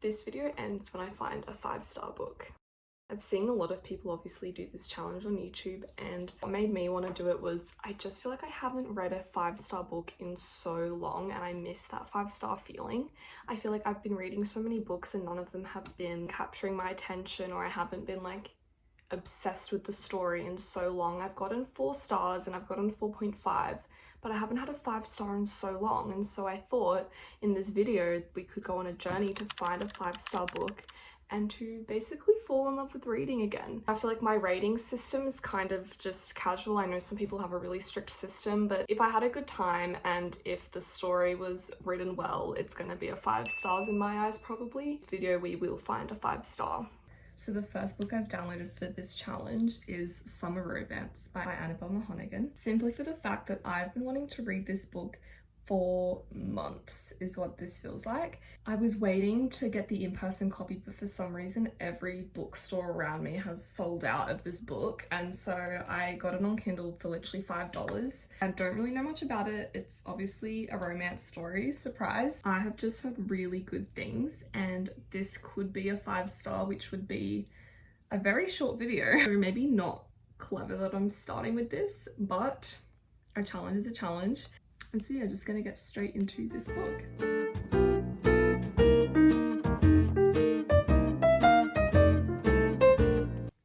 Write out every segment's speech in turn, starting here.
This video ends when I find a 5-star book. I've seen a lot of people obviously do this challenge on YouTube, and what made me want to do it was I just feel like I haven't read a 5-star book in so long and I miss that 5-star feeling. I feel like I've been reading so many books and none of them have been capturing my attention, or I haven't been like obsessed with the story in so long. I've gotten 4 stars and I've gotten 4.5, but I haven't had a 5-star in so long, and so I thought in this video we could go on a journey to find a 5-star book and to basically fall in love with reading again. I feel like my rating system is kind of just casual. I know some people have a really strict system, but if I had a good time and if the story was written well, it's gonna be a 5 stars in my eyes probably. This video we will find a 5-star. So the first book I've downloaded for this challenge is Summer Romance by Annabel Mahonigan, simply for the fact that I've been wanting to read this book for months is what this feels like. I was waiting to get the in-person copy, but for some reason every bookstore around me has sold out of this book, and so I got it on Kindle for literally $5. I don't really know much about it. It's obviously a romance story, surprise. I have just heard really good things, and this could be a 5-star, which would be a very short video. So maybe not clever that I'm starting with this, but a challenge is a challenge. And so yeah, just gonna get straight into this book.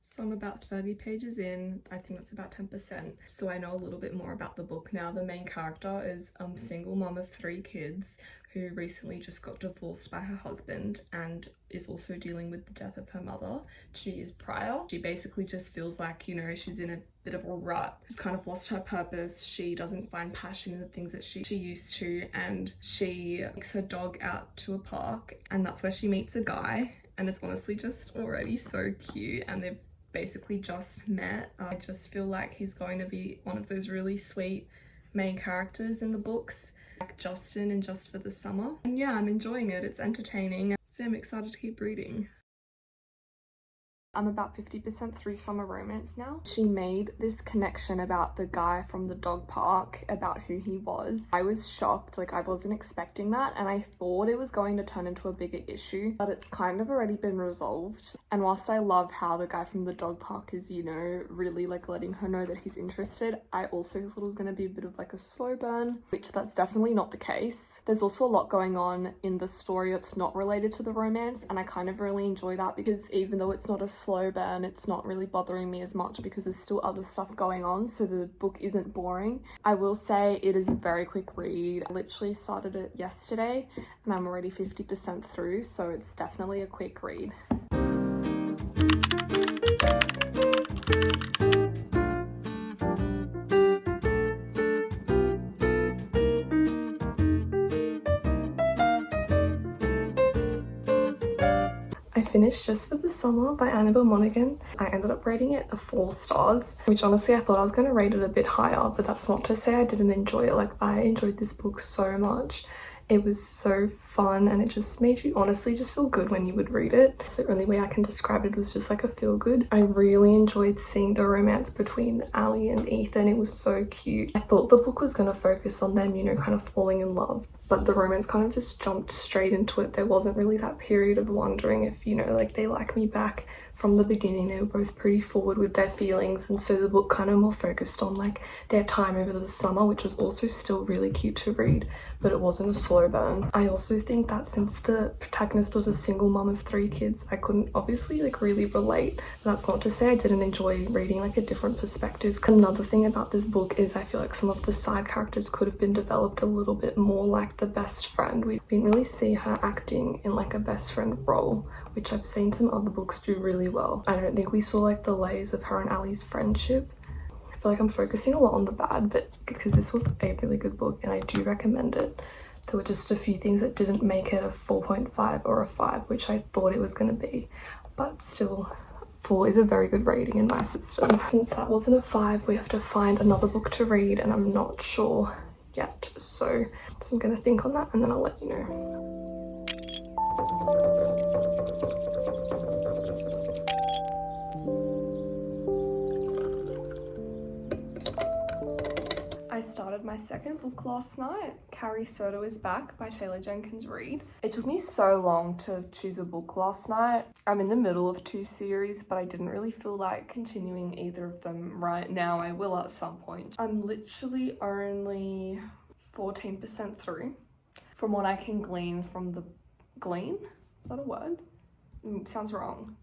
So I'm about 30 pages in. I think that's about 10%. So I know a little bit more about the book now. The main character is a single mom of 3 kids who recently just got divorced by her husband and is also dealing with the death of her mother 2 years prior. She basically just feels like, you know, she's in a bit of a rut. She's kind of lost her purpose. She doesn't find passion in the things that she used to, and she takes her dog out to a park, and that's where she meets a guy, and it's honestly just already so cute, and they've basically just met. I just feel like he's going to be one of those really sweet main characters in the books, like Justin in Just for the Summer. And yeah, I'm enjoying it. It's entertaining, so I'm excited to keep reading. I'm about 50% through Summer Romance now. She made this connection about the guy from the dog park, about who he was. I was shocked, like I wasn't expecting that, and I thought it was going to turn into a bigger issue, but it's kind of already been resolved. And whilst I love how the guy from the dog park is, you know, really like letting her know that he's interested, I also thought it was going to be a bit of like a slow burn, which that's definitely not the case. There's also a lot going on in the story that's not related to the romance, and I kind of really enjoy that, because even though it's not a slow burn, it's not really bothering me as much because there's still other stuff going on, so the book isn't boring. I will say it is a very quick read. I literally started it yesterday and I'm already 50% through, so it's definitely a quick read. I finished Just for the Summer by Annabel Monaghan. I ended up rating it a 4 stars, which honestly I thought I was going to rate it a bit higher, but that's not to say I didn't enjoy it. Like, I enjoyed this book so much. It was so fun, and it just made you honestly just feel good when you would read it. So the only way I can describe it was just like a feel good. I really enjoyed seeing the romance between Ali and Ethan. It was so cute. I thought the book was going to focus on them, you know, kind of falling in love, but the romance kind of just jumped straight into it. There wasn't really that period of wondering if, you know, like they like me back. From the beginning, they were both pretty forward with their feelings, and so the book kind of more focused on like their time over the summer, which was also still really cute to read, but it wasn't a slow burn. I also think that since the protagonist was a single mom of 3 kids, I couldn't obviously like really relate. That's not to say I didn't enjoy reading like a different perspective. Another thing about this book is I feel like some of the side characters could have been developed a little bit more, like the best friend. We didn't really see her acting in like a best friend role, which I've seen some other books do really well. I don't think we saw like the layers of her and Ali's friendship. I feel like I'm focusing a lot on the bad, but because this was a really good book and I do recommend it, there were just a few things that didn't make it a 4.5 or a 5, which I thought it was going to be, but still 4 is a very good rating in my system. Since that wasn't a 5, we have to find another book to read, and I'm not sure yet, so I'm gonna think on that and then I'll let you know. I started my second book last night, Carrie Soto is Back by Taylor Jenkins Reid. It took me so long to choose a book last night. I'm in the middle of 2 series, but I didn't really feel like continuing either of them right now. I will at some point. I'm literally only 14% through. From what I can glean from the... Glean? Is that a word? Sounds wrong.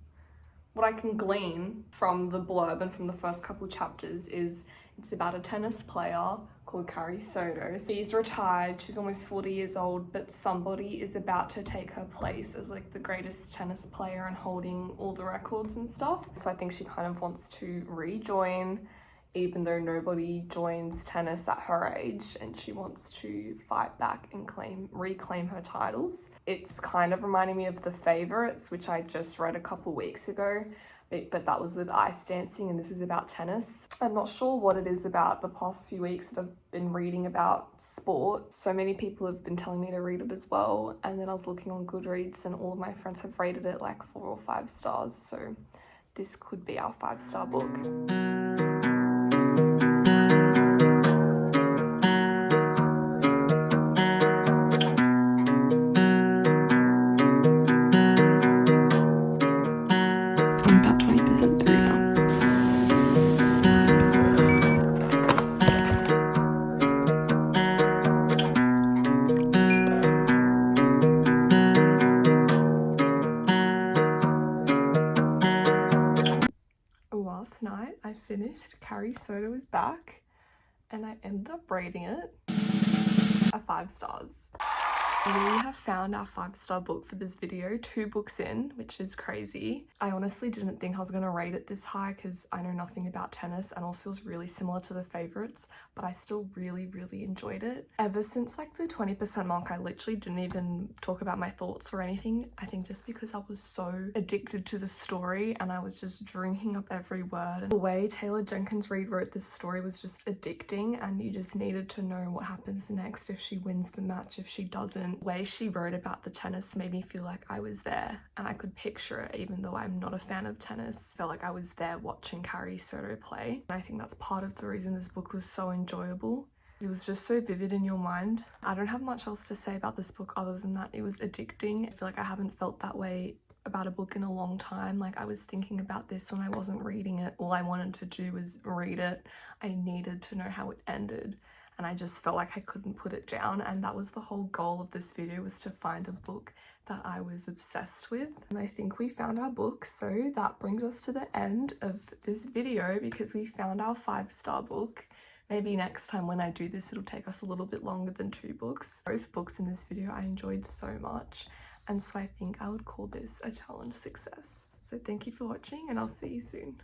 What I can glean from the blurb and from the first couple chapters is it's about a tennis player called Carrie Soto. She's retired, she's almost 40 years old, but somebody is about to take her place as like the greatest tennis player and holding all the records and stuff. So I think she kind of wants to rejoin, even though nobody joins tennis at her age, and she wants to fight back and reclaim her titles. It's kind of reminding me of The Favourites, which I just read a couple weeks ago, but that was with ice dancing, and this is about tennis. I'm not sure what it is about the past few weeks that I've been reading about sport. So many people have been telling me to read it as well, and then I was looking on Goodreads and all of my friends have rated it like 4 or 5 stars, so this could be our 5-star book. I'm about 20% through now. Last night I finished Carrie Soto is Back and I ended up rating it a 5 stars. We have found our 5-star book for this video, 2 books in, which is crazy. I honestly didn't think I was going to rate it this high because I know nothing about tennis and also it's really similar to The Favourites, but I still really enjoyed it. Ever since like the 20% mark, I literally didn't even talk about my thoughts or anything. I think just because I was so addicted to the story and I was just drinking up every word. The way Taylor Jenkins Reid wrote this story was just addicting, and you just needed to know what happens next, if she wins the match, if she doesn't. The way she wrote about the tennis made me feel like I was there and I could picture it, even though I'm not a fan of tennis. I felt like I was there watching Carrie Soto play. And I think that's part of the reason this book was so enjoyable. It was just so vivid in your mind. I don't have much else to say about this book other than that it was addicting. I feel like I haven't felt that way about a book in a long time. Like, I was thinking about this when I wasn't reading it. All I wanted to do was read it. I needed to know how it ended. And I just felt like I couldn't put it down, and that was the whole goal of this video, was to find a book that I was obsessed with. And I think we found our book, so that brings us to the end of this video because we found our 5-star book. Maybe next time when I do this it'll take us a little bit longer than 2 books. Both books in this video I enjoyed so much, and so I think I would call this a challenge success. So thank you for watching and I'll see you soon.